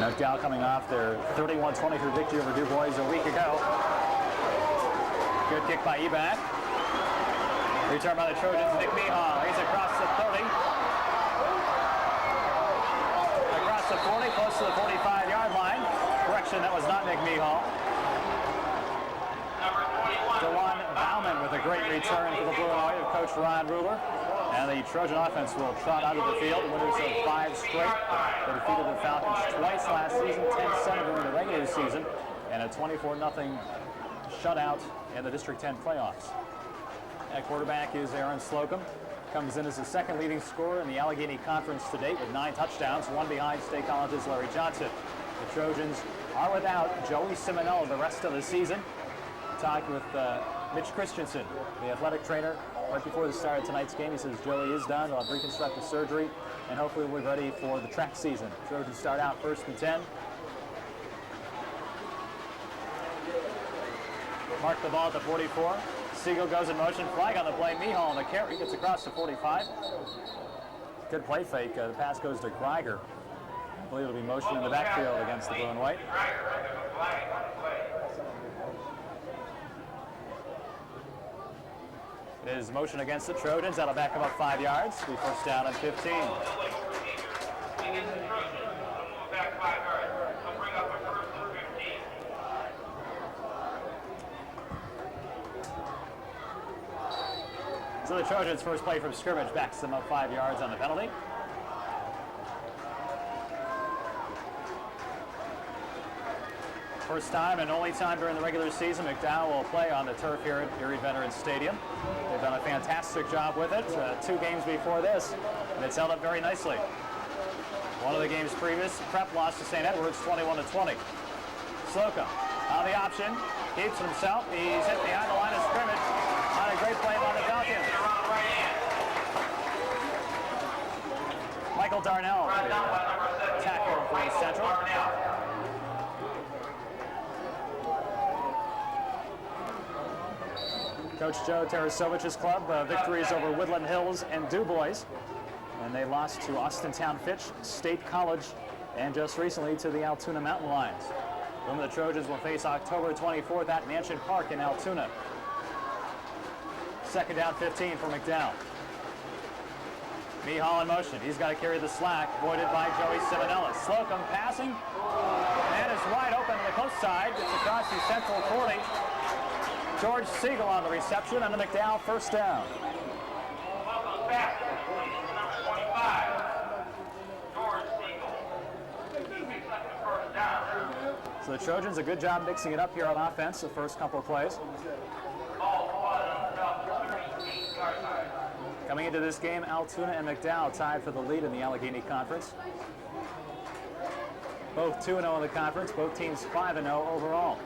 McDowell coming off their 31-23 victory over Du Bois a week ago. Good kick by Eback. Return by the Trojans, Nick Mihal. He's across the 30. Across the 40, close to the 45-yard line. Correction, that was not Nick Mihal. DeJuan Bauman with a great return for the Blue and White of Coach Ron Ruler. And the Trojan offense will trot out of the field. Winners of 5 straight. They defeated the Falcons twice last season, 10-7 during the regular season, and a 24-0 shutout in the District 10 playoffs. At quarterback is Aaron Slocum. Comes in as the second leading scorer in the Allegheny Conference to date with 9 touchdowns, one behind State College's Larry Johnson. The Trojans are without Joey Simonello the rest of the season. Talked with Mitch Christensen, the athletic trainer, right before the start of tonight's game. He says Joey is done. He'll have reconstructive surgery, and hopefully we'll be ready for the track season. Trojans start out 1st and 10. Mark the ball at the 44. Siegel goes in motion. Flag on the play. Mihal on the carry. Gets across the 45. Good play fake. The pass goes to Greiger. I believe it'll be motion in the backfield against the Blue and White. It is motion against the Trojans. That'll back them up 5 yards. Be first down and 15. So the Trojans' first play from scrimmage backs them up 5 yards on the penalty. First time and only time during the regular season McDowell will play on the turf here at Erie Veterans Stadium. They've done a fantastic job with it. 2 games before this, and it's held up very nicely. One of the games previous, Prep lost to St. Edwards 21-20. Slocum on the option, keeps it himself. He's hit behind the line of scrimmage on a great play by the Falcons. Michael Darnell, tackle for the Central. Coach Joe Tarasovich's club, victories over Woodland Hills and Du Bois. And they lost to Austintown Fitch, State College, and just recently to the Altoona Mountain Lions. Whom the Trojans will face October 24th at Mansion Park in Altoona. 2nd down 15 for McDowell. Mihal in motion. He's got to carry the slack, voided by Joey Simonello. Slocum passing. Man is wide open to the close side. Gets across the central 40. George Siegel on the reception, and the McDowell first down. So the Trojans a good job mixing it up here on offense the first couple of plays. Coming into this game, Altoona and McDowell tied for the lead in the Allegheny Conference. Both 2-0 in the conference, both teams 5-0 overall.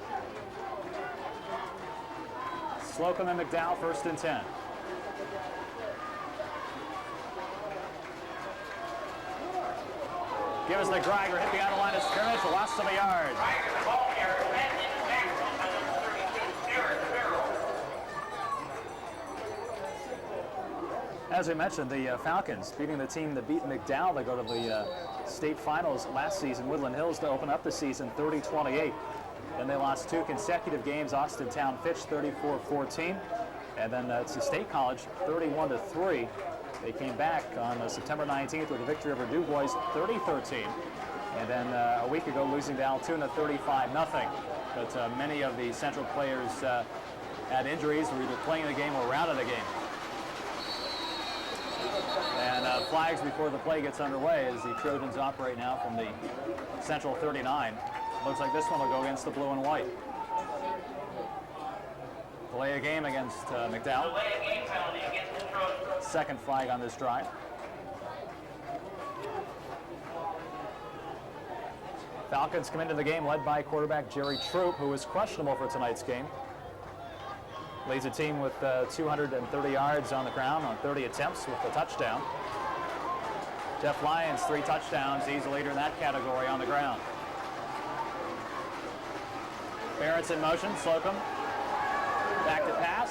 Slocum and McDowell 1st and 10. Give us the Greiger, hit behind the line of scrimmage, lost of a yard. As we mentioned, the Falcons beating the team that beat McDowell to go to the state finals last season, Woodland Hills, to open up the season 30-28. Then they lost 2 consecutive games, Austintown Fitch 34-14, and then to State College 31-3. They came back on September 19th with a victory over Du Bois 30-13, and then a week ago losing to Altoona 35-0. But many of the Central players had injuries, were either playing the game or out of the game. And flags before the play gets underway as the Trojans operate now from the Central 39. Looks like this one will go against the Blue and White. Delay a game against McDowell. Second flag on this drive. Falcons come into the game led by quarterback Jerry Troop, who is questionable for tonight's game. Leads a team with 230 yards on the ground on 30 attempts with a touchdown. Jeff Lyons, 3 touchdowns. He's the leader in that category on the ground. Barrett's in motion. Slocum back to pass.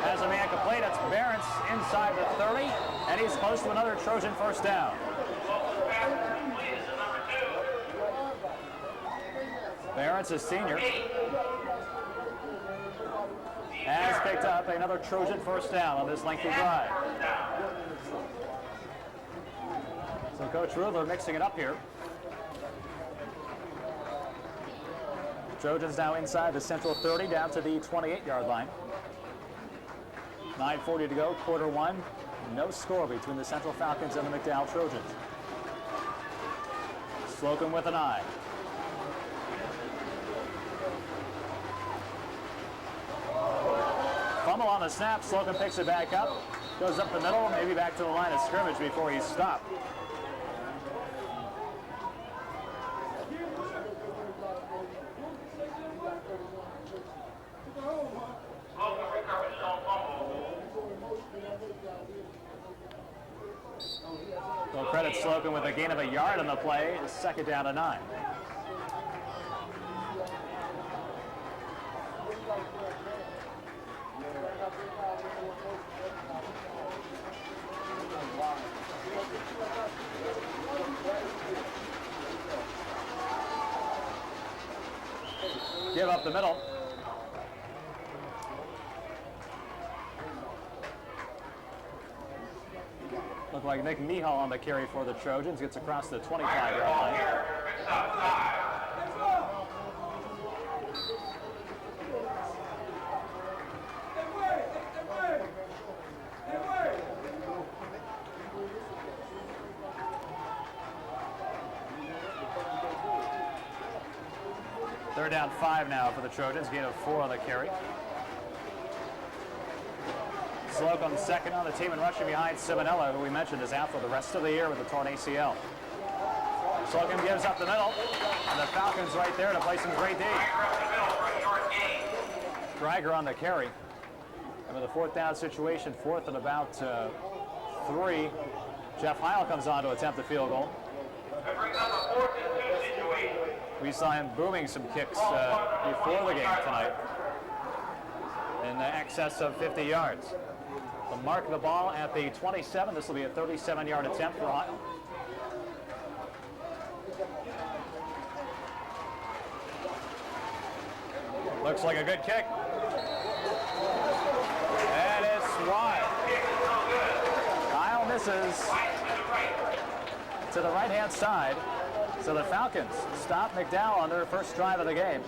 Has a man complete. It's Barrett's inside the 30, and he's close to another Trojan first down. yards, a senior. Has picked up another Trojan first down on this lengthy drive. So Coach Rudler mixing it up here. Trojans now inside the Central 30 down to the 28-yard line. 9:40 to go, quarter one. No score between the Central Falcons and the McDowell Trojans. Slocum with an eye. Fumble on the snap. Slocum picks it back up. Goes up the middle, maybe back to the line of scrimmage before he's stopped. Well, credit Slocum with a gain of a yard on the play. Second down to 9. Give up the middle. Looked like Nick Mihal on the carry for the Trojans. Gets across the 25-yard line. Third down 5 now for the Trojans. Gain of 4 on the carry. Slocum second on the team and rushing behind Simonella, who we mentioned is out for the rest of the year with a torn ACL. Slocum gives up the middle, and the Falcons right there to play some great D. Greiger on the carry. And with a fourth down situation, fourth and about 3, Jeff Heil comes on to attempt the field goal. We saw him booming some kicks before the game tonight in excess of 50 yards. The mark of the ball at the 27. This will be a 37-yard attempt for Heil. Looks like a good kick. And it's wide. Heil misses to the right-hand side. So the Falcons stop McDowell on their first drive of the game.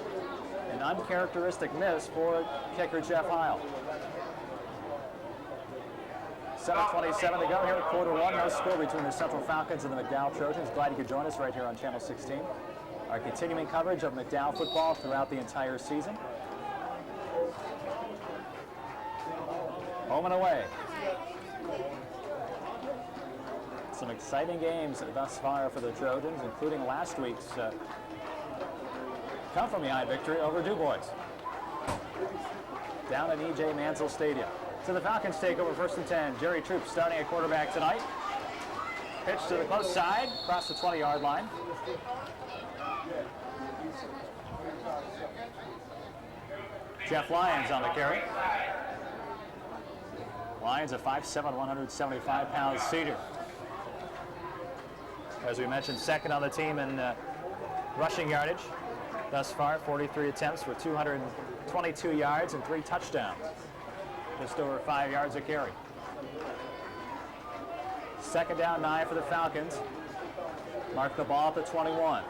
An uncharacteristic miss for kicker Jeff Heil. 7:27 to go here at quarter one. No score between the Central Falcons and the McDowell Trojans. Glad you could join us right here on Channel 16. Our continuing coverage of McDowell football throughout the entire season. Home and away. Some exciting games thus far for the Trojans, including last week's come-from-behind victory over Du Bois down at E.J. Mansell Stadium. So the Falcons take over first and 10. Jerry Troop starting at quarterback tonight. Pitch to the close side, across the 20-yard line. Jeff Lyons on the carry. Lyons, a 5'7", 175-pound senior. As we mentioned, second on the team in rushing yardage. Thus far, 43 attempts for 222 yards and 3 touchdowns. Just over 5 yards a carry. Second down 9 for the Falcons. Mark the ball at the 21.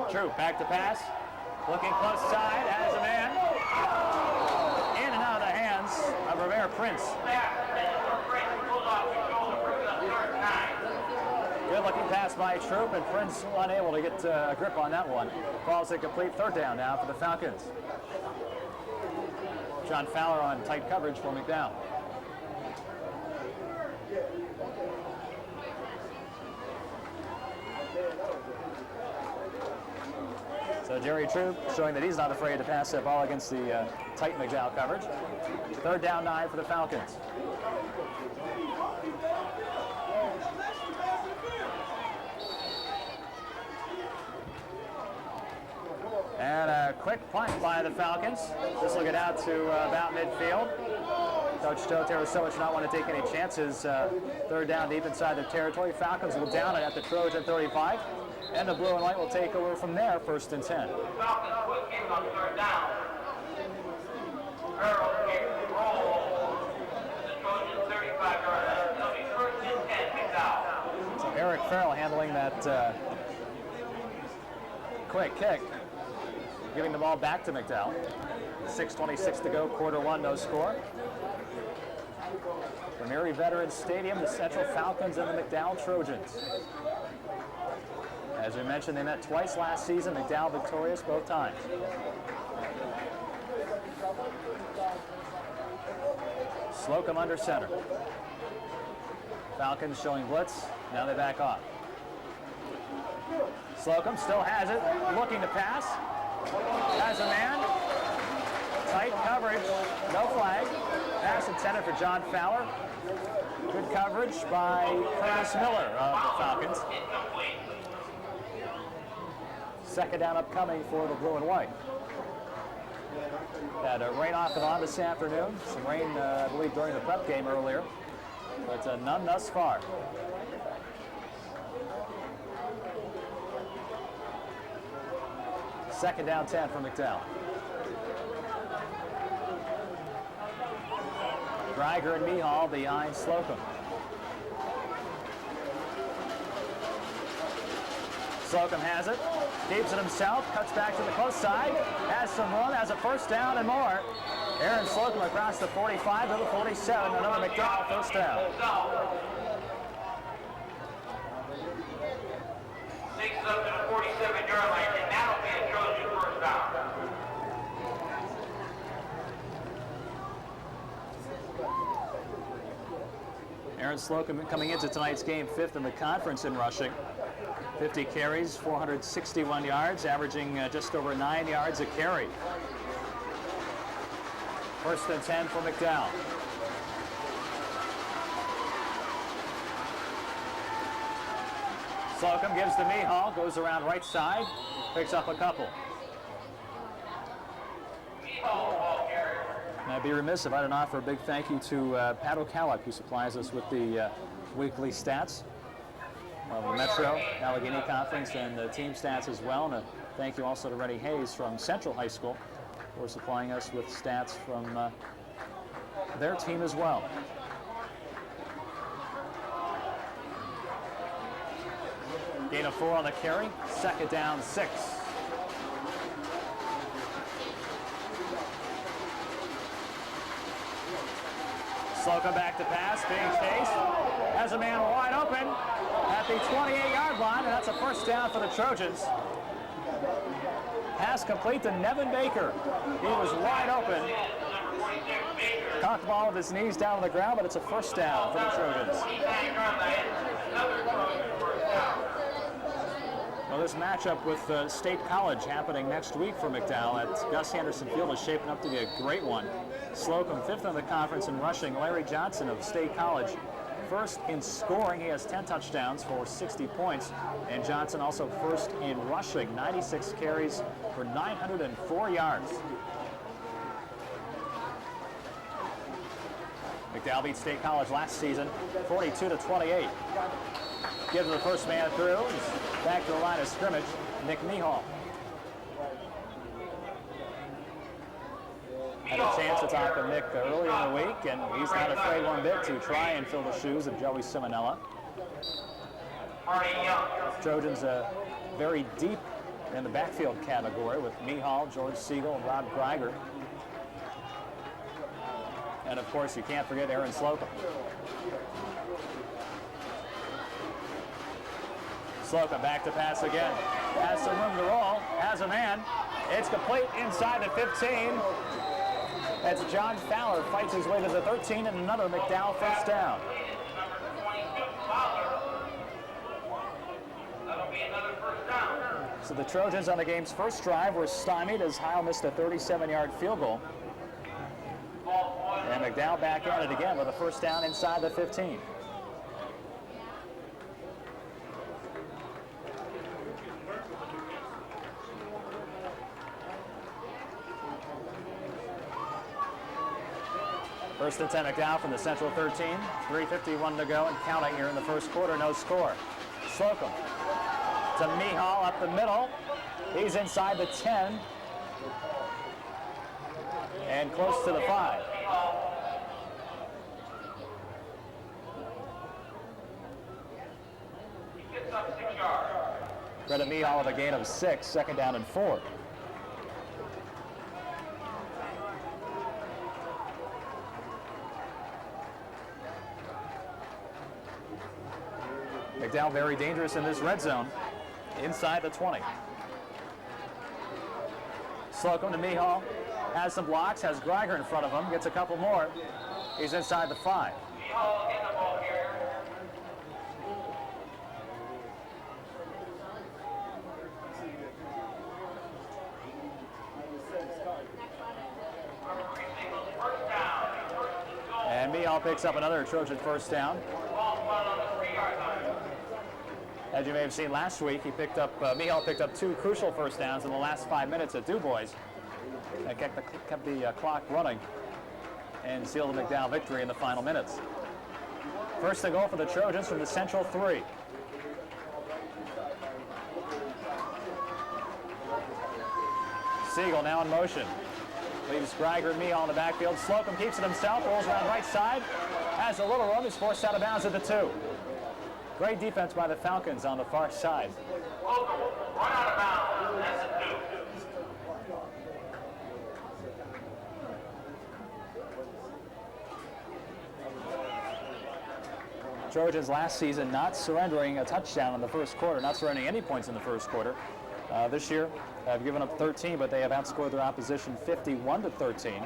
True, back to pass. Looking close side, has a man. In and out of the hands of Rivera Prince. Good looking pass by Troop, and Prince unable to get a grip on that one. Falls incomplete. Third down now for the Falcons. John Fowler on tight coverage for McDowell. So Jerry Troop showing that he's not afraid to pass that ball against the tight McDowell coverage. Third down 9 for the Falcons. And a quick punt by the Falcons. This will get out to about midfield. Coach Joe Tarasovich not want to take any chances. Third down deep inside their territory. Falcons will down it at the Trojan 35. And the blue and white will take over from there, 1st and 10. Falcons quick kick on third down. Farrell kick, roll. The Trojan 35-yard line. It'll be 1st and 10, McDowell. So Eric Farrell handling that quick kick, giving the ball back to McDowell. 6:26 to go, quarter one, no score. From Erie Veterans Stadium, the Central Falcons and the McDowell Trojans. As we mentioned, they met twice last season. McDowell victorious both times. Slocum under center. Falcons showing blitz. Now they back off. Slocum still has it, looking to pass. Has a man. Tight coverage, no flag. Pass intended for John Fowler. Good coverage by Curtis Miller of the Falcons. Second down upcoming for the blue and white. Had rain off and on this afternoon. Some rain, I believe, during the prep game earlier. But none thus far. Second down 10 for McDowell. Greiger and Mihal behind Slocum. Slocum has it, keeps it himself, cuts back to the close side, has some run, has a first down and more. Aaron Slocum across the 45 to the 47, another McDowell first down. 6 up to the 47-yard line, and that'll be a Trojan first down. Aaron Slocum coming into tonight's game 5th in the conference in rushing. 50 carries, 461 yards, averaging just over 9 yards a carry. 1st and 10 for McDowell. Slocum gives to Mihal, goes around right side, picks up a couple. And I'd be remiss if I didn't offer a big thank you to Pat O'Callagh, who supplies us with the weekly stats of the Metro Allegheny Conference and the team stats as well. And a thank you also to Rennie Hayes from Central High School for supplying us with stats from their team as well. Gain of 4 on the carry, second down 6. Slocum back to pass, being chased, has a man wide open at the 28-yard line, and that's a first down for the Trojans. Pass complete to Nevin Baker. He was wide open. Caught the ball with his knees down on the ground, but it's a first down for the Trojans. Well, this matchup with State College happening next week for McDowell at Gus Anderson Field is shaping up to be a great one. Slocum 5th in the conference in rushing. Larry Johnson of State College 1st in scoring. He has 10 touchdowns for 60 points. And Johnson also 1st in rushing, 96 carries for 904 yards. McDowell beat State College last season, 42-28. Gives the first man through. He's back to the line of scrimmage, Nick Mihal. Had a chance to talk to Nick earlier in the week, and he's not afraid one bit to try and fill the shoes of Joey Simonella. Trojans very deep in the backfield category with Mihal, George Siegel, and Rob Greiger. And of course, you can't forget Aaron Slocum. Slocum back to pass again. Has some room to roll. Has a man. It's complete inside the 15. That's John Fowler, fights his way to the 13, and another McDowell first down. So the Trojans on the game's first drive were stymied as Heil missed a 37-yard field goal. And McDowell back at it again with a first down inside the 15. First and 10 McDowell from the Central 13. 3:51 to go and counting here in the first quarter. No score. Slocum to Mihal up the middle. He's inside the 10 and close to the 5. He gets up 6 yards. Credit Mihal with a gain of 6, second down and 4. McDowell very dangerous in this red zone, inside the 20. Slocum to Mihal, has some blocks, has Greiger in front of him, gets a couple more. He's inside the 5. Mihal in the ball carrier. First down. First and goal. And Mihal picks up another Trojan first down. Ball spot on the 3-yard line. As you may have seen last week, Mihal picked up 2 crucial first downs in the last 5 minutes at DuBois. That kept the clock running and sealed the McDowell victory in the final minutes. First and goal for the Trojans from the Central 3. Siegel now in motion. Leaves Greiger and Mihal in the backfield. Slocum keeps it himself, rolls around right side. Has a little room, he's forced out of bounds at the 2. Great defense by the Falcons on the far side. Slocum run out of bounds. That's a 2. Trojans last season not surrendering a touchdown in the first quarter, not surrendering any points in the first quarter. This year have given up 13, but they have outscored their opposition 51-13.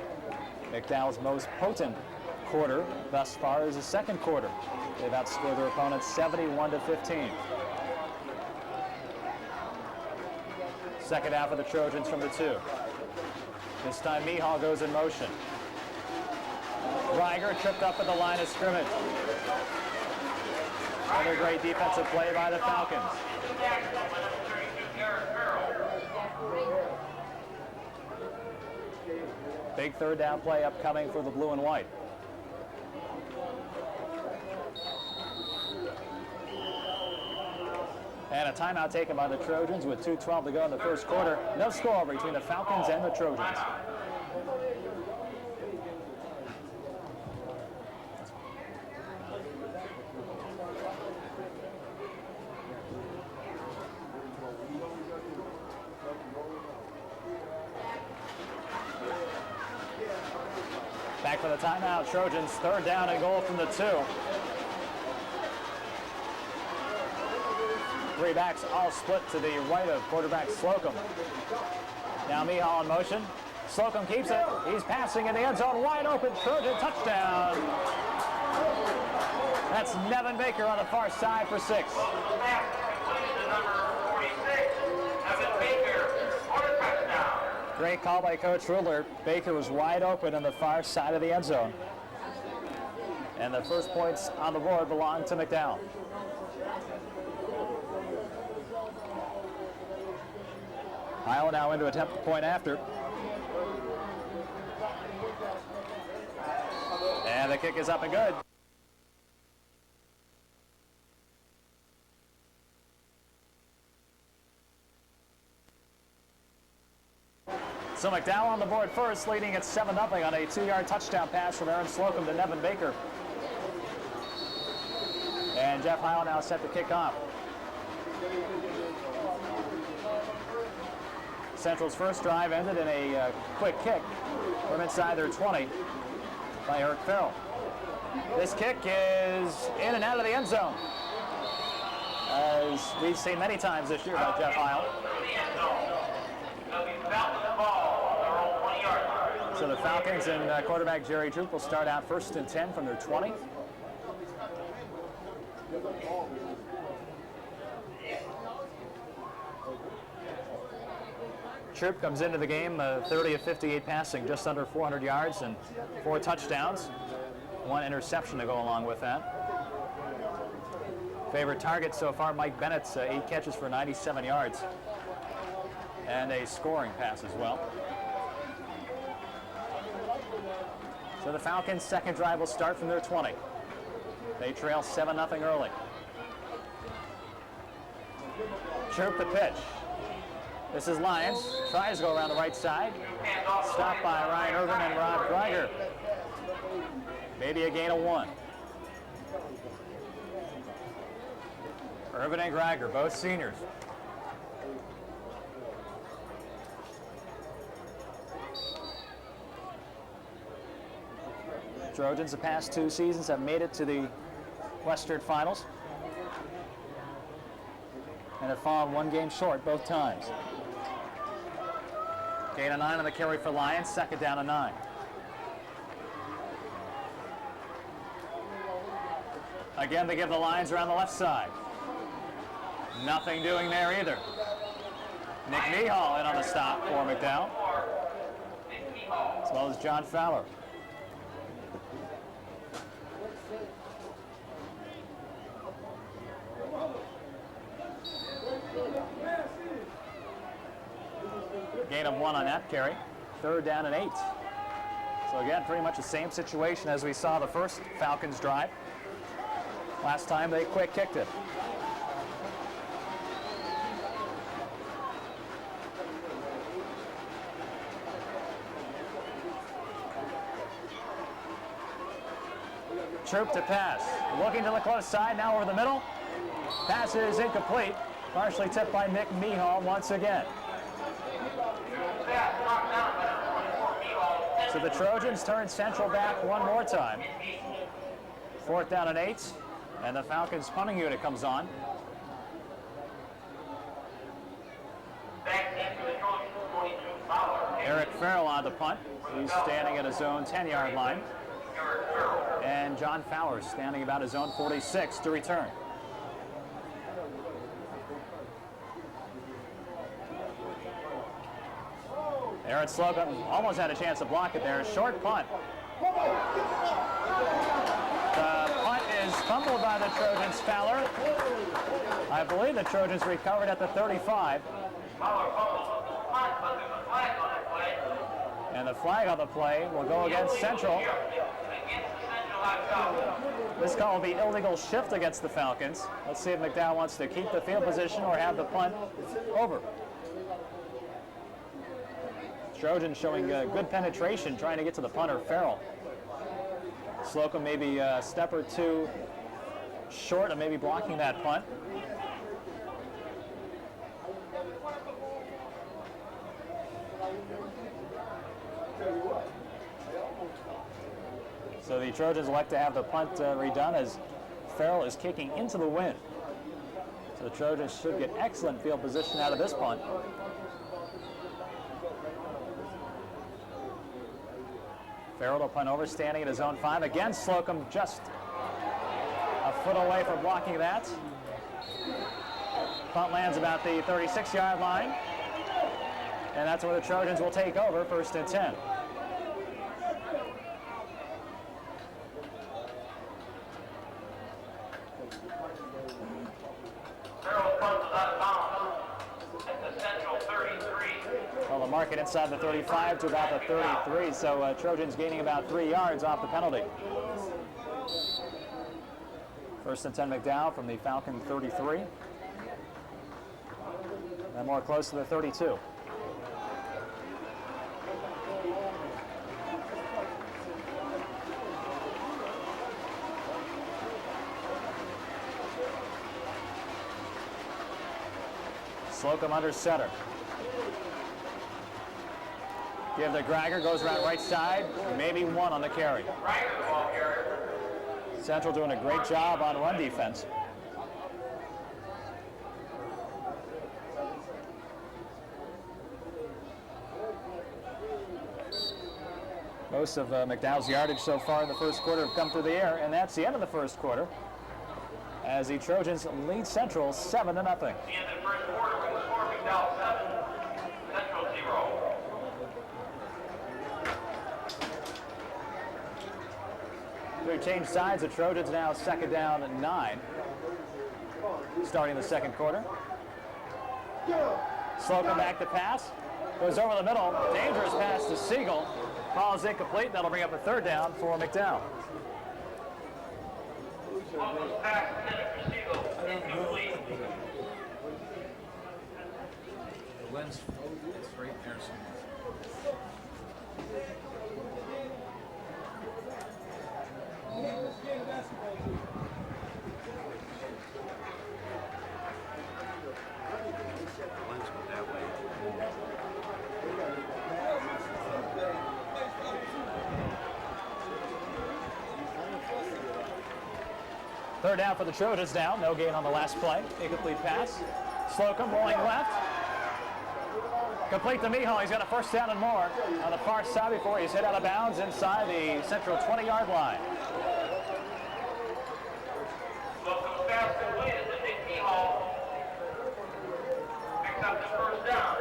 McDowell's most potent quarter thus far is the second quarter. They've outscored their opponents 71-15. Second half of the Trojans from the 2. This time Mihal goes in motion. Greiger tripped up at the line of scrimmage. Another great defensive play by the Falcons. Big third down play upcoming for the blue and white. And a timeout taken by the Trojans with 2:12 to go in the first quarter. No score between the Falcons and the Trojans. Back for the timeout. Trojans third down and goal from the 2. 3 backs all split to the right of quarterback Slocum. Now Mihal in motion. Slocum keeps it. He's passing in the end zone. Wide open. Trojan touchdown. That's Nevin Baker on the far side for 6. Great call by Coach Ruler. Baker was wide open on the far side of the end zone. And the first points on the board belong to McDowell. Iowa now into attempt the point after. And the kick is up and good. So McDowell on the board first, leading at 7-0 on a 2-yard touchdown pass from Aaron Slocum to Nevin Baker. And Jeff Heil now set to kick off. Central's first drive ended in a quick kick from inside their 20 by Eric Farrell. This kick is in and out of the end zone, as we've seen many times this year by Jeff Heil. So the Falcons and quarterback Jerry Droop will start out first and 10 from their 20. Troop comes into the game 30 of 58 passing, just under 400 yards and 4 touchdowns. 1 interception to go along with that. Favorite target so far, Mike Bennett's 8 catches for 97 yards. And a scoring pass as well. So So the Falcons' second drive will start from their 20. They trail 7-0 early. Chirp the pitch. This is Lyons. Tries to go around the right side. Stopped by Ryan Irvin and Rod Greiger. Maybe a gain of 1. Irvin and Greiger, both seniors. Trojans the past 2 seasons have made it to the Western Finals and have fallen 1 game short both times. Gain of 9 on the carry for Lyons, second down and 9. Again, they give the Lions around the left side. Nothing doing there either. Nick Mehall in on the stop for McDowell, as well as John Fowler. Gain of 1 on that carry. Third down and 8. So again, pretty much the same situation as we saw the first Falcons drive. Last time they quick kicked it. Chirp to pass. Looking to the close side, now over the middle. Pass is incomplete. Partially tipped by Nick Mehall once again. So the Trojans turn Central back one more time. Fourth down and 8. And the Falcons punting unit comes on. Eric Farrell on the punt. He's standing at his own 10-yard line. And John Fowler standing about his own 46 to return. Aaron Slocum almost had a chance to block it there. Short punt. The punt is fumbled by the Trojans. Fowler. I believe the Trojans recovered at the 35. And the flag on the play will go against Central. This call will be illegal shift against the Falcons. Let's see if McDowell wants to keep the field position or have the punt over. Trojans showing good penetration, trying to get to the punter, Farrell. Slocum maybe a step or two short of maybe blocking that punt. So the Trojans elect to have the punt redone as Farrell is kicking into the wind. So the Trojans should get excellent field position out of this punt. Farrell to punt over, standing at his own 5. Again, Slocum just a foot away from blocking that. Punt lands about the 36-yard line. And that's where the Trojans will take over, 1st and 10. Well, the market inside the 35 to about the 33, so Trojans gaining about 3 yards off the penalty. 1st and 10 McDowell from the Falcon 33. And more close to the 32. Slocum under center. Give to Greiger, goes around right side, maybe 1 on the carry. Central doing a great job on run defense. Most of McDowell's yardage so far in the first quarter have come through the air, and that's the end of the first quarter, as the Trojans lead Central 7-0. The end of the first quarter with the score McDowell 7, Central 0. We change sides. The Trojans now 2nd down and 9, starting the second quarter. Slocum back to pass, goes over the middle, dangerous pass to Siegel, Ball is incomplete. That'll bring up a third down for McDowell. Almost past the Siegel, incomplete. Lens, it's right there somewhere. Lens went that way. Third down for the Trojans now. No gain on the last play. Incomplete pass. Slocum rolling left. Complete to Mihal. He's got a first down and more on the far side before he's hit out of bounds inside the Central 20-yard line. Welcome fast and win to Nick Mihal. Picks up the first down.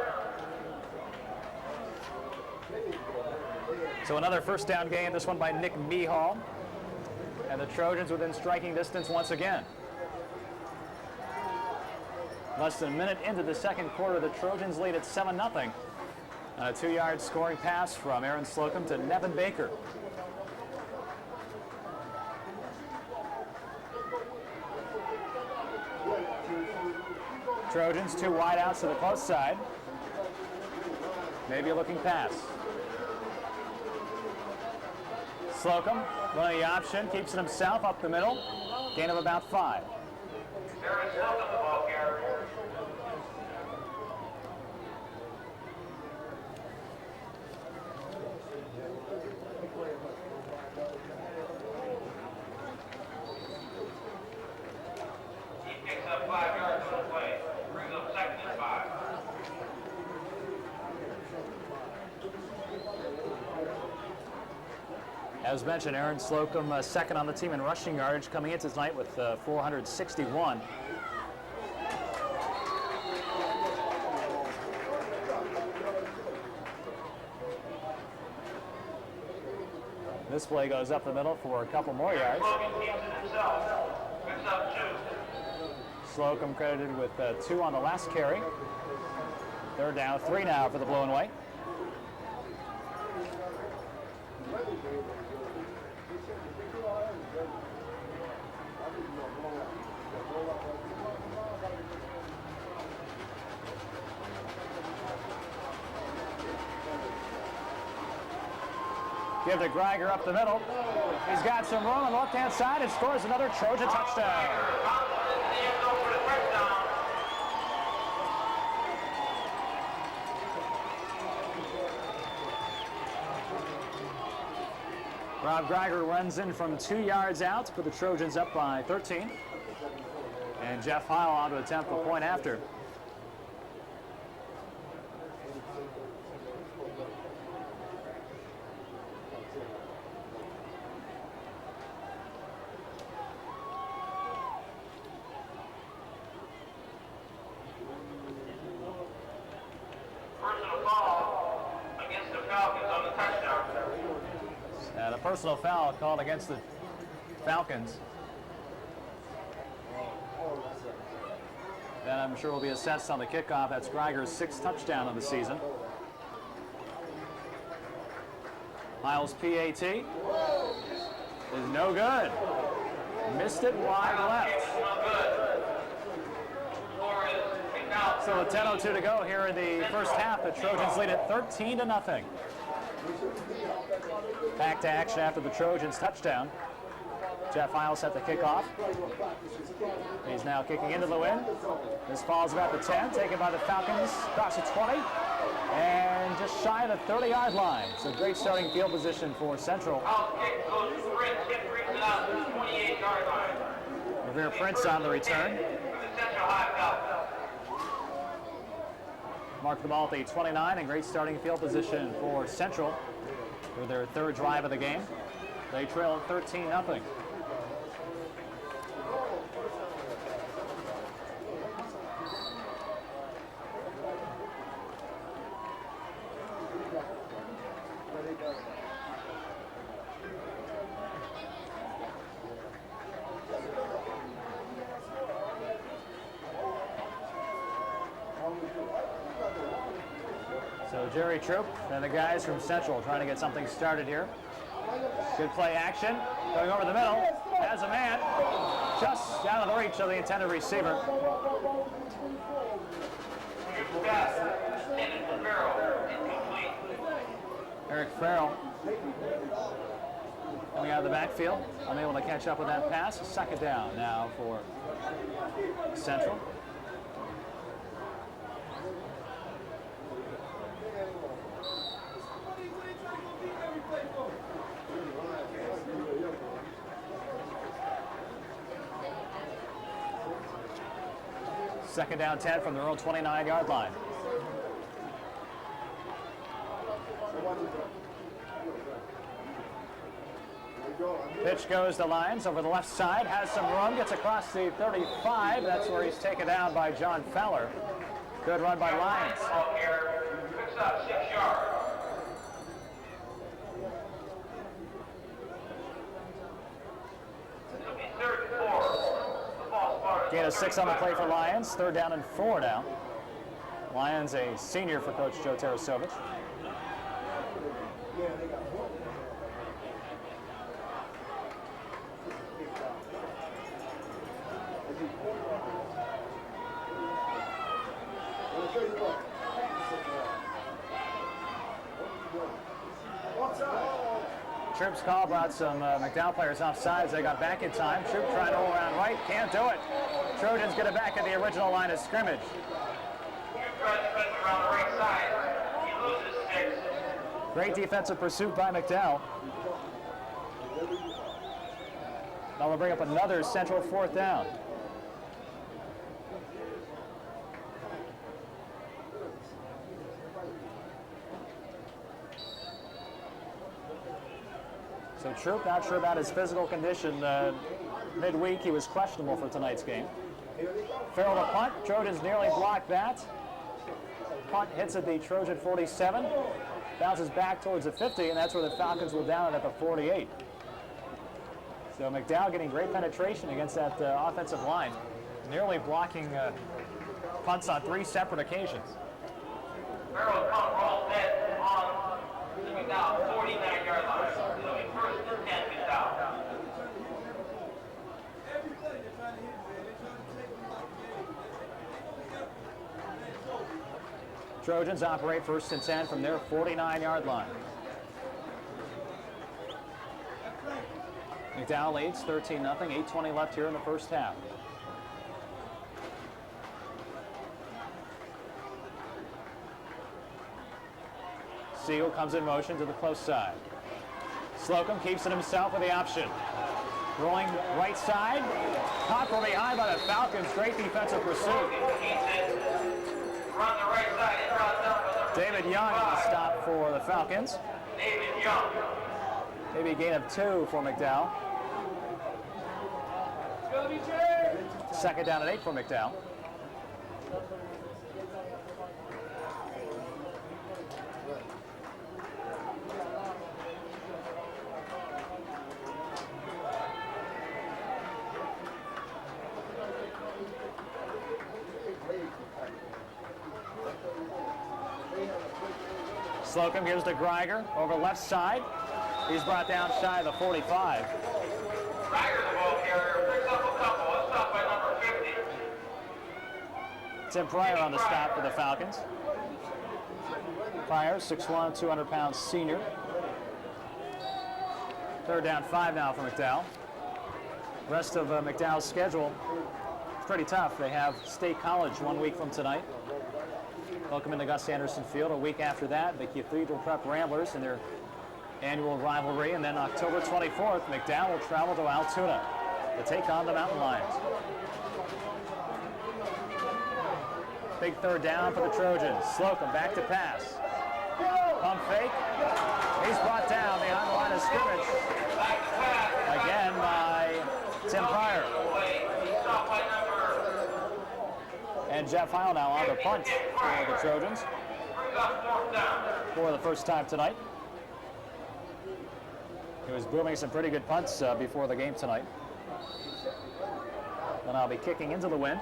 So another first down gain, this one by Nick Mihal. And the Trojans within striking distance once again. Less than a minute into the second quarter, the Trojans lead at 7-0 on a 2-yard scoring pass from Aaron Slocum to Nevin Baker. Trojans, 2 wideouts to the close side. Maybe a looking pass. Slocum running the option, keeps it himself up the middle. Gain of about 5. Aaron Slocum, the ball carrier. He picks up 5 yards on the play. Brings up second and 5. As mentioned, Aaron Slocum second on the team in rushing yardage, coming into tonight with 461. This play goes up the middle for a couple more yards. Logan keeps it himself. Picks up 2. Slocum credited with 2 on the last carry. Third down, 3 now for the blue and white. Give to Greiger up the middle. He's got some room on the left-hand side and scores another Trojan touchdown. Rob Greiger runs in from 2 yards out to put the Trojans up by 13. And Jeff Heil on to attempt the point after. Personal foul against the Falcons on the touchdown. And a personal foul called against the Falcons. That I'm sure will be assessed on the kickoff. That's Greiger's 6th touchdown of the season. Miles' PAT is no good. Missed it wide left. So with 10:02 to go here in the first half, the Trojans lead at 13-0. Back to action after the Trojans touchdown. Jeff Heil set the kickoff. He's now kicking into the wind. This ball's about the 10, taken by the Falcons, across the 20, and just shy of the 30-yard line. So great starting field position for Central. Kick goes Prince, brings it out to the 28-yard line. Revere Prince on the return. The Central High Falcons. Mark the ball at the 29, and great starting field position for Central for their 3rd drive of the game. They trail 13-0. So Jerry Troop and the guys from Central trying to get something started here. Good play action. Going over the middle. Has a man. Just out of the reach of the intended receiver. Eric Farrell coming out of the backfield, unable to catch up with that pass. Second down now for Central. Second down 10 from their own 29-yard line. Pitch goes to Lyons over the left side, has some room, gets across the 35. That's where he's taken down by John Fowler. Good run by Lyons. Picks up 6 yards. It'll be 3rd and 4. The ball spotted. Gain of 6 on the play for Lyons. 3rd down and 4 now. Lyons, a senior for Coach Joe Tarasovic. Troop's call brought some McDowell players off sides. They got back in time. Troop trying to roll around right. Can't do it. Trojans get it back at the original line of scrimmage. Tries to keep around the right side. He loses 6. Great defensive pursuit by McDowell. Now we'll bring up another Central 4th down. So Troop, not sure about his physical condition. Midweek, he was questionable for tonight's game. Farrell to punt. Trojans nearly blocked that. Punt hits at the Trojan 47. Bounces back towards the 50, and that's where the Falcons will down it at the 48. So McDowell getting great penetration against that offensive line. Nearly blocking punts on 3 separate occasions. Farrell's punt rolls in on the McDowell 49-yard line. It'll be 1st and 10 McDowell. Trojans operate 1st and 10 from their 49-yard line. McDowell leads 13-0, 8:20 left here in the first half. Siegel comes in motion to the close side. Slocum keeps it himself with the option. Rolling right side. Caught from behind by the Falcons. Great defensive pursuit. Run the right side and draws down for number David Young on the stop for the Falcons. David Young. Maybe a gain of 2 for McDowell. Second down and 8 for McDowell. Slocum gives to Greiger over left side. He's brought down shy of the 45. Greiger, the ball carrier, picks up a couple. A stop by number 50. Tim Pryor on the stop for the Falcons. Pryor, 6'1", 200-pound senior. 3rd down 5 now for McDowell. Rest of McDowell's schedule is pretty tough. They have State College 1 week from tonight. Welcome into Gus Anderson Field. A week after that, the Cathedral Prep Ramblers in their annual rivalry. And then October 24th, McDowell will travel to Altoona to take on the Mountain Lions. Big 3rd down for the Trojans. Slocum back to pass. Pump fake. He's brought down behind the line of scrimmage. Again by Tim Pryor. And Jeff Heil now on the punt for the Trojans for the first time tonight. He was booming some pretty good punts before the game tonight. And I'll be kicking into the wind.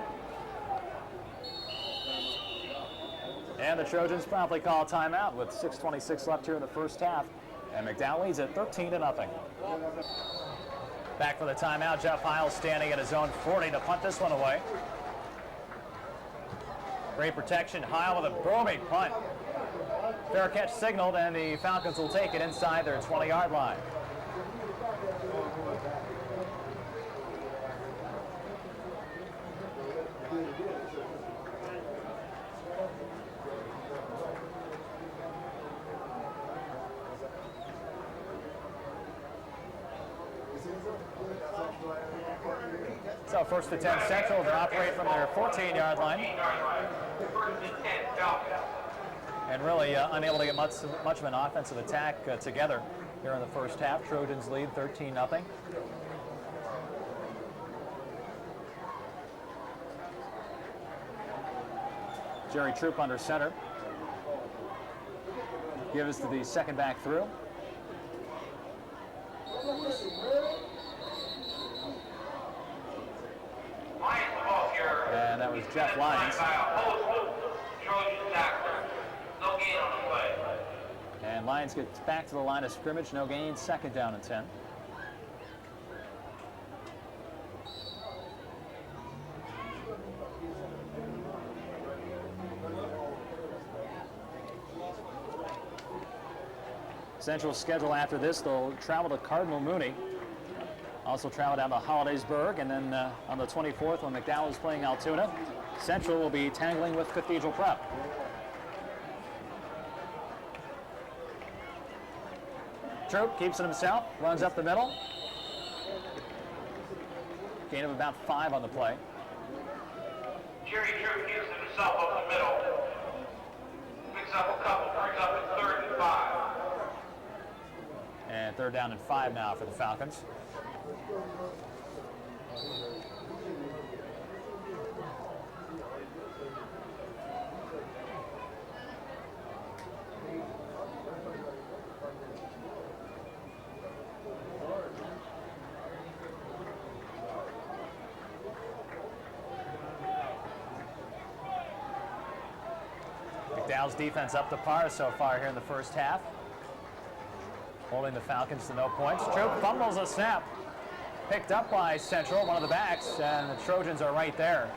And the Trojans promptly call a timeout with 6:26 left here in the first half. And McDowell leads at 13-0. Back for the timeout, Jeff Hiles standing at his own 40 to punt this one away. Great protection, Heil with a booming punt. Fair catch signaled, and the Falcons will take it inside their 20-yard line. So first and 10 Central to operate from their 14-yard line. And really unable to get much of an offensive attack together here in the first half. Trojans lead 13-0. Jerry Troop under center. Give us to the second back through. And that was Jeff Lyons. And Lyons gets back to the line of scrimmage. No gain. Second down and 10. Central schedule after this, they'll travel to Cardinal Mooney. Also travel down to Hollidaysburg, and then on the 24th, when McDowell is playing Altoona, Central will be tangling with Cathedral Prep. Troop keeps it himself, runs up the middle. Gain of about 5 on the play. Jerry Troop keeps it himself up the middle. Picks up a couple, brings up at 3rd and 5. And 3rd down and 5 now for the Falcons. McDowell's defense up to par so far here in the first half. Holding the Falcons to no points. Troop fumbles a snap. Picked up by Central, one of the backs, and the Trojans are right there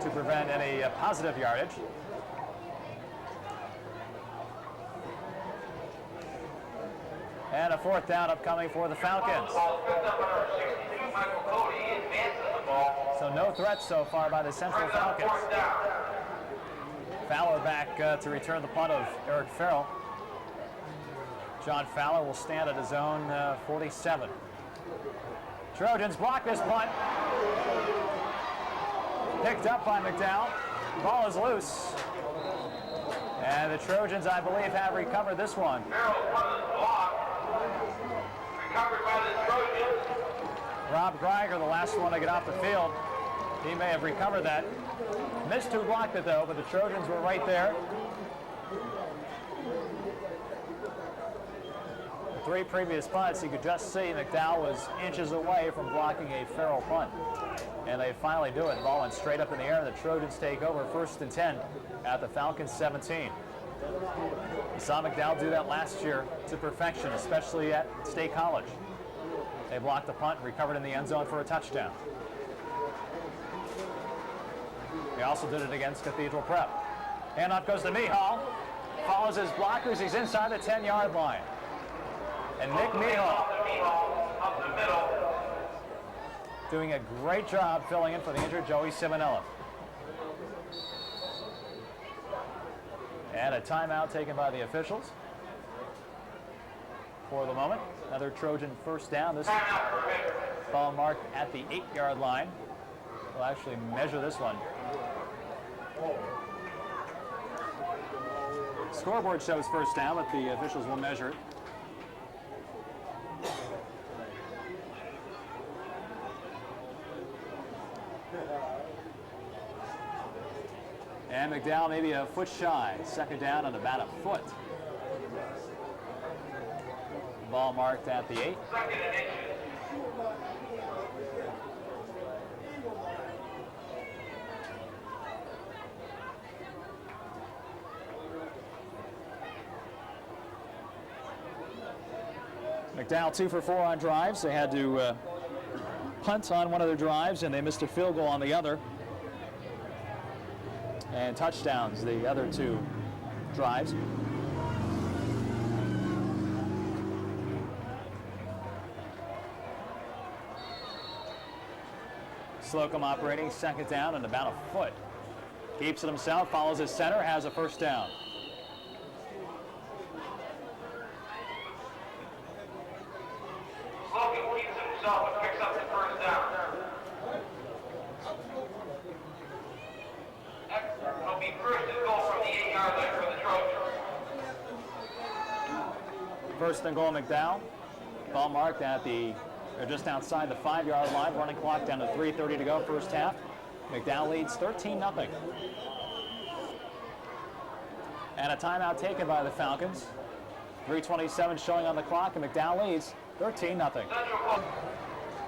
to prevent any positive yardage. And a 4th down upcoming for the Falcons. So no threats so far by the Central Falcons. Fowler back to return the punt of Eric Farrell. John Fowler will stand at his own 47. Trojans block this punt. Picked up by McDowell. Ball is loose. And the Trojans, I believe, have recovered this one. Recovered by the Trojans. Rob Greiger, the last one to get off the field. He may have recovered that. Missed who blocked it, though, but the Trojans were right there. The 3 previous punts, you could just see McDowell was inches away from blocking a Farrell punt. And they finally do it. The ball went straight up in the air, and the Trojans take over 1st and 10 at the Falcons 17. We saw McDowell do that last year to perfection, especially at State College. They blocked the punt and recovered in the end zone for a touchdown. He also did it against Cathedral Prep. And up goes to Mihal. Follows his blockers. He's inside the 10-yard line. And Nick Mihal doing a great job filling in for the injured Joey Simonella. And a timeout taken by the officials for the moment. Another Trojan 1st down. This ball marked at the 8-yard line. We'll actually measure this one. Scoreboard shows 1st down, but the officials will measure it. And McDowell maybe a foot shy. 2nd down and about a foot. Ball marked at the 8. McDowell 2 for 4 on drives. They had to punt on one of their drives, and they missed a field goal on the other. And touchdowns, the other 2 drives. Slocum operating, second down and about a foot. Keeps it himself, follows his center, has a first down. Slocum keeps it himself and picks up the first down. It'll be first and goal from the 8-yard line for the Trojans. First and goal, McDowell. Ball marked at just outside the 5-yard line. Running clock down to 3:30 to go, first half. McDowell leads 13-0. And a timeout taken by the Falcons. 3:27 showing on the clock, and McDowell leads 13-0.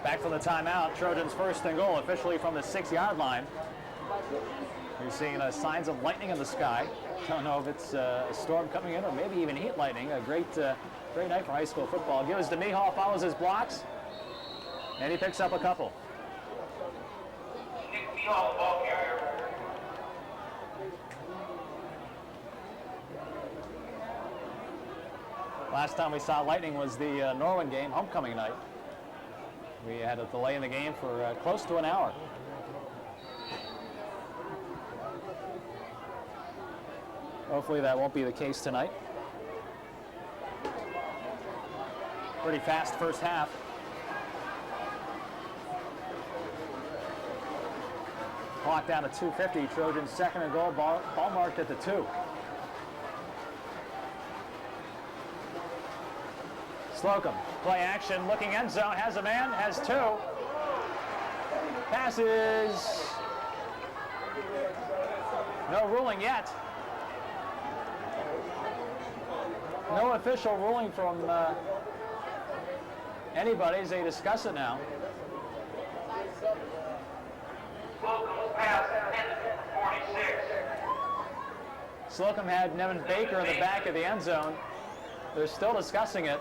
Back from the timeout, Trojans first and goal, officially from the 6-yard line. You're seeing signs of lightning in the sky. Don't know if it's a storm coming in or maybe even heat lightning. A great night for high school football. Gives to Mihal, follows his blocks, and he picks up a couple. Nick Mihal, the ball carrier. Last time we saw lightning was the Norwin game, homecoming night. We had a delay in the game for close to an hour. Hopefully that won't be the case tonight. Pretty fast first half. Clock down to 2:50. Trojans second and goal. Ball marked at the 2. Slocum, play action, looking end zone, has a man, has 2. Passes. No ruling yet. No official ruling from anybody as they discuss it now. Slocum's pass intended for 46. Slocum had Nevin Baker in the back of the end zone. They're still discussing it.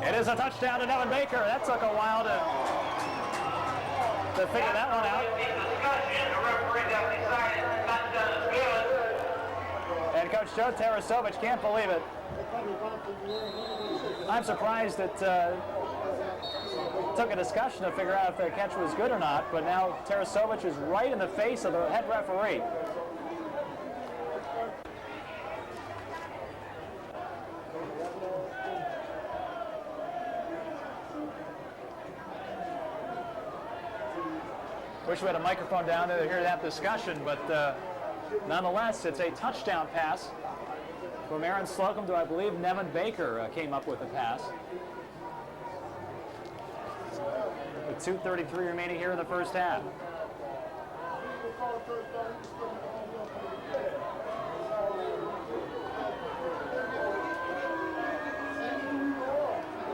It is a touchdown to Nevin Baker. That took a while to figure that one out. And Coach Joe Tarasovich can't believe it. I'm surprised it took a discussion to figure out if the catch was good or not, but now Tarasovich is right in the face of the head referee. Wish we had a microphone down there to hear that discussion, but nonetheless, it's a touchdown pass from Aaron Slocum to, I believe, Nevin Baker came up with the pass. With 2:33 remaining here in the first half.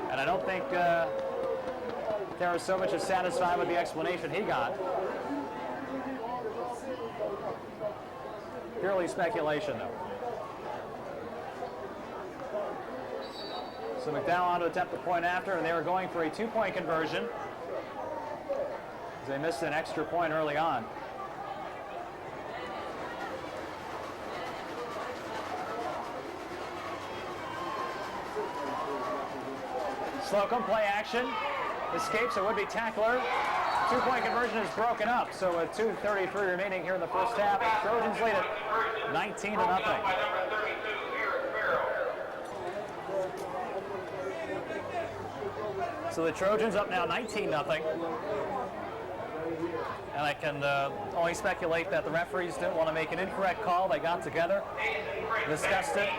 And I don't think Tarasovich is satisfied with the explanation he got. Purely speculation, though. So McDowell on to attempt the point after, and they were going for a 2-point conversion. They missed an extra point early on. Slocum, play action. Escapes a would-be tackler. 2-point conversion is broken up, so with 2:33 remaining here in the first half, Trojans lead it 19-0. So the Trojans up now 19-0. And I can only speculate that the referees didn't want to make an incorrect call. They got together, discussed it,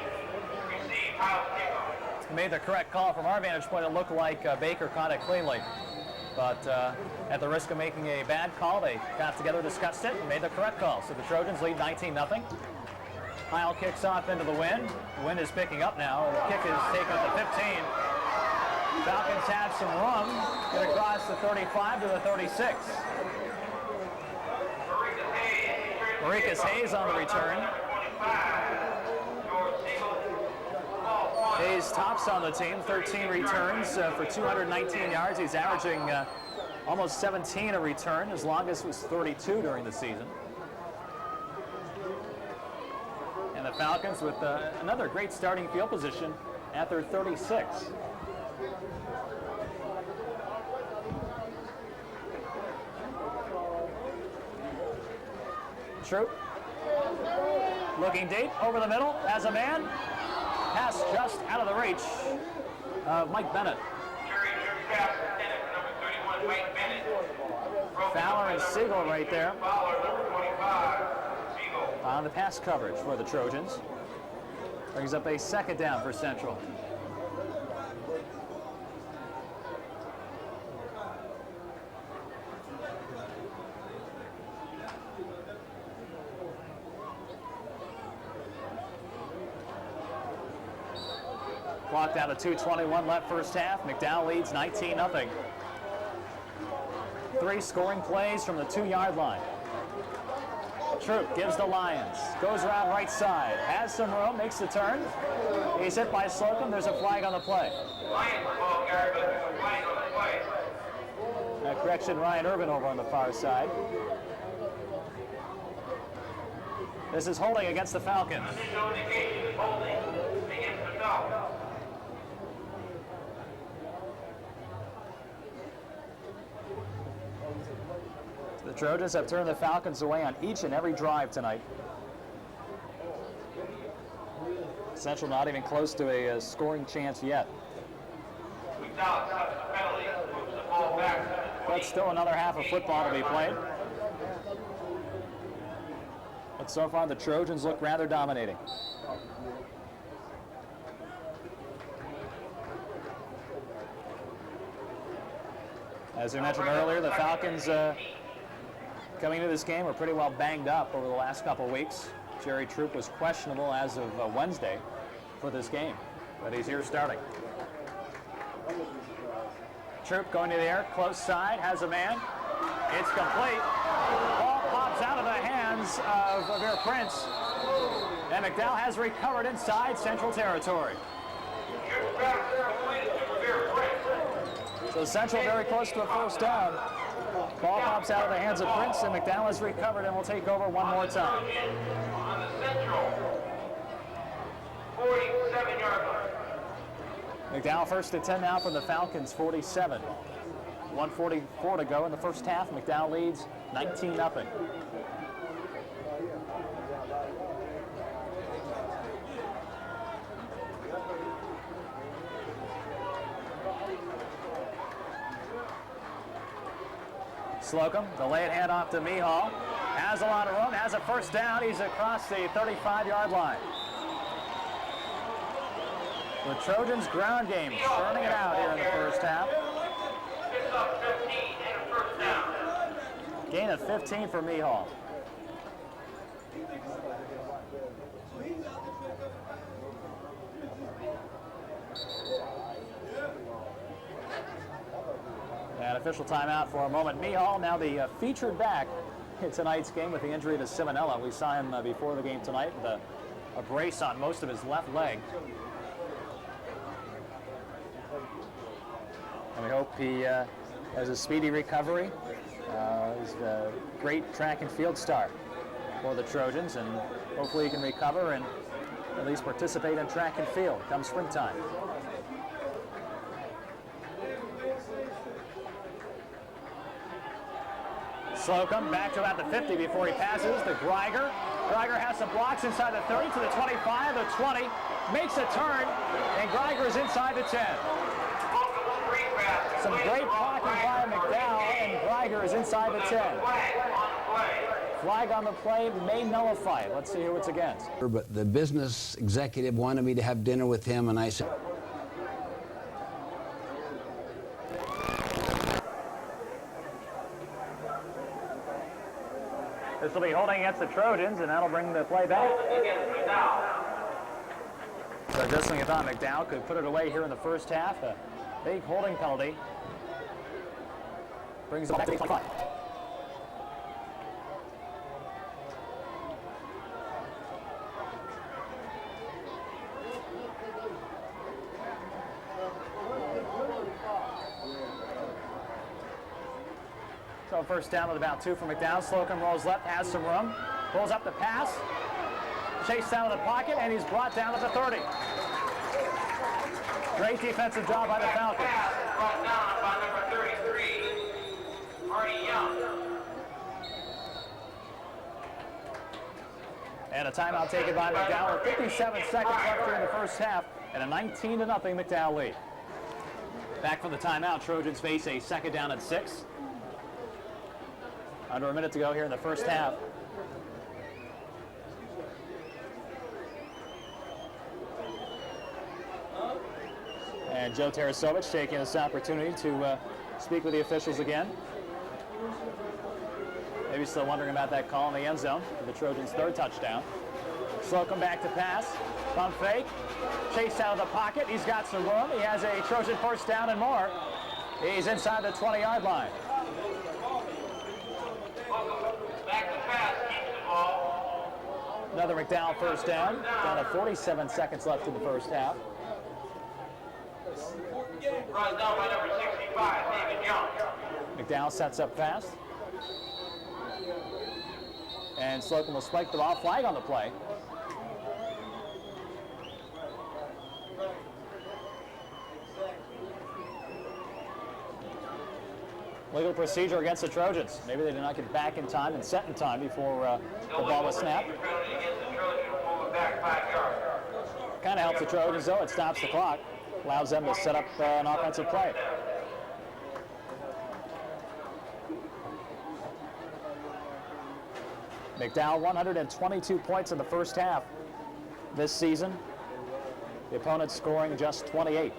made the correct call. From our vantage point, it looked like Baker caught it cleanly. But at the risk of making a bad call, they got together, discussed it, and made the correct call. So the Trojans lead 19-0. Heil kicks off into the wind. The wind is picking up now. The kick is taken at the 15. Falcons have some room. Get across the 35 to the 36. Maricus Hayes on the return. Hayes tops on the team, 13 returns for 219 yards. He's averaging almost 17 a return. His longest was 32 during the season. And the Falcons with another great starting field position at their 36. Troop looking deep over the middle as a man. Pass just out of the reach of Mike Bennett. Fowler and Siegel right there on the pass coverage for the Trojans. Brings up a second down for Central. Clock down to 2:21 left first half. McDowell leads 19-0. 3 scoring plays from the 2-yard line. Troop gives the Lions. Goes around right side. Has some room. Makes the turn. He's hit by Slocum. There's a flag on the play. Correction, Ryan Irvin over on the far side. This is holding against the Falcons. The Trojans have turned the Falcons away on each and every drive tonight. Central not even close to a scoring chance yet. But still another half of football to be played. But so far the Trojans look rather dominating. As we mentioned earlier, the Falcons coming into this game were pretty well banged up over the last couple of weeks. Jerry Troop was questionable as of Wednesday for this game, but he's here starting. Troop going to the air, close side, has a man. It's complete. Ball pops out of the hands of Avir Prince, and McDowell has recovered inside Central territory. So Central very close to a first down. Ball pops out of the hands of Prince, and McDowell has recovered and will take over one more time. On the Central 47-yard line. McDowell first and 10 now from the Falcons, 47. 1:44 to go in the first half. McDowell leads 19-0. Slocum, the lay hand off to Mihal. Has a lot of room, has a first down. He's across the 35-yard line. The Trojans' ground game, churning it out here in the first half. Picks up 15 and a first down. Gain of 15 for Mihal. And official timeout for a moment. Mihal, now the featured back in tonight's game with the injury to Simonella. We saw him before the game tonight with a brace on most of his left leg. And we hope he has a speedy recovery. He's a great track and field star for the Trojans, and hopefully he can recover and at least participate in track and field come springtime. Slocum back to about the 50 before he passes to Greiger. Greiger has some blocks inside the 30 to the 25, the 20, makes a turn, and Greiger is inside the 10. Some great blocking by McDowell, and Greiger is inside the 10. Flag on the play may nullify it. Let's see who it's against. But the business executive wanted me to have dinner with him, and I said, This will be holding against the Trojans, and that'll bring the play back. So just thinking about McDowell could put it away here in the first half. A big holding penalty. Brings it back to 25. So first down with about 2 for McDowell. Slocum rolls left, has some room. Pulls up the pass. Chased out of the pocket, and he's brought down at the 30. Great defensive job by the Falcons. Brought down by number 33, Artie Young. And a timeout taken by McDowell. 57 seconds left here in the first half, and a 19-0 McDowell lead. Back from the timeout, Trojans face a second down and 6. Under a minute to go here in the first half. And Joe Tarasovich taking this opportunity to speak with the officials again. Maybe still wondering about that call in the end zone for the Trojans' third touchdown. Slocum back to pass. Pump fake. Chase out of the pocket. He's got some room. He has a Trojan first down and more. He's inside the 20-yard line. Back to pass, keeps the ball. Another McDowell first down. Down to 47 seconds left in the first half. Brought down by number 65, David Young. McDowell sets up fast. And Slocum will spike the ball. Flag on the play. Legal procedure against the Trojans. Maybe they did not get back in time and set in time before the ball was snapped. Kind of helps the Trojans, though. It stops the clock. Allows them to set up an offensive play. McDowell 122 points in the first half this season. The opponent scoring just 28.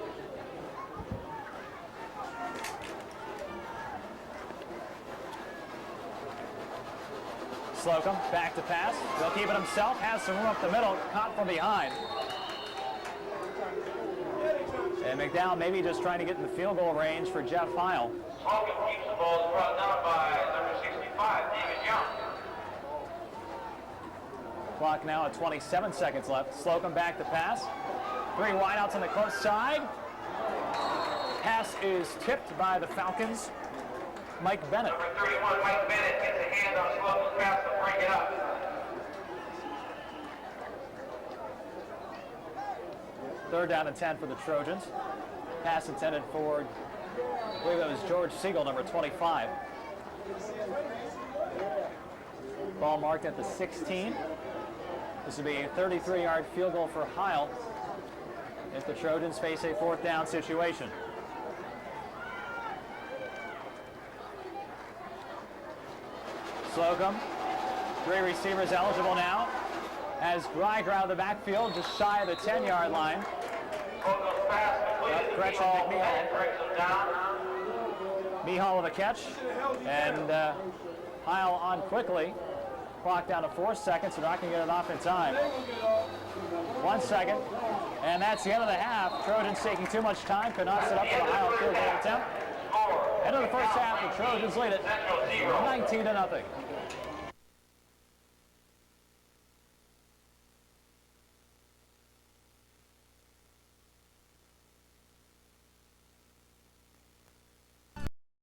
Slocum back to pass. He'll keep it himself. Has some room up the middle. Caught from behind. And McDowell maybe just trying to get in the field goal range for Jeff Heil. Slocum keeps the ball, brought down by number 65, David Young. Clock now at 27 seconds left. Slocum back to pass. 3 wideouts on the close side. Pass is tipped by the Falcons. Mike Bennett. Number 31, Mike Bennett, gets a hand on Slocum's pass to break it up. Third down and 10 for the Trojans. Pass intended for, I believe that was George Siegel, number 25. Ball marked at the 16. This would be a 33-yard field goal for Heil if the Trojans face a fourth down situation. Slocum, 3 receivers eligible now. Has Greiger out of the backfield, just shy of the 10-yard line. Slocum's pass completed. Correction, McMihal. Breaks him down. Mihal with a catch, and Heil on quickly. Clock down to 4 seconds. They're not going to get it off in time. 1 second, and that's the end of the half. Trojans taking too much time, could not set up for the Heil field goal attempt. End of the first half, the Trojans lead it 19-0.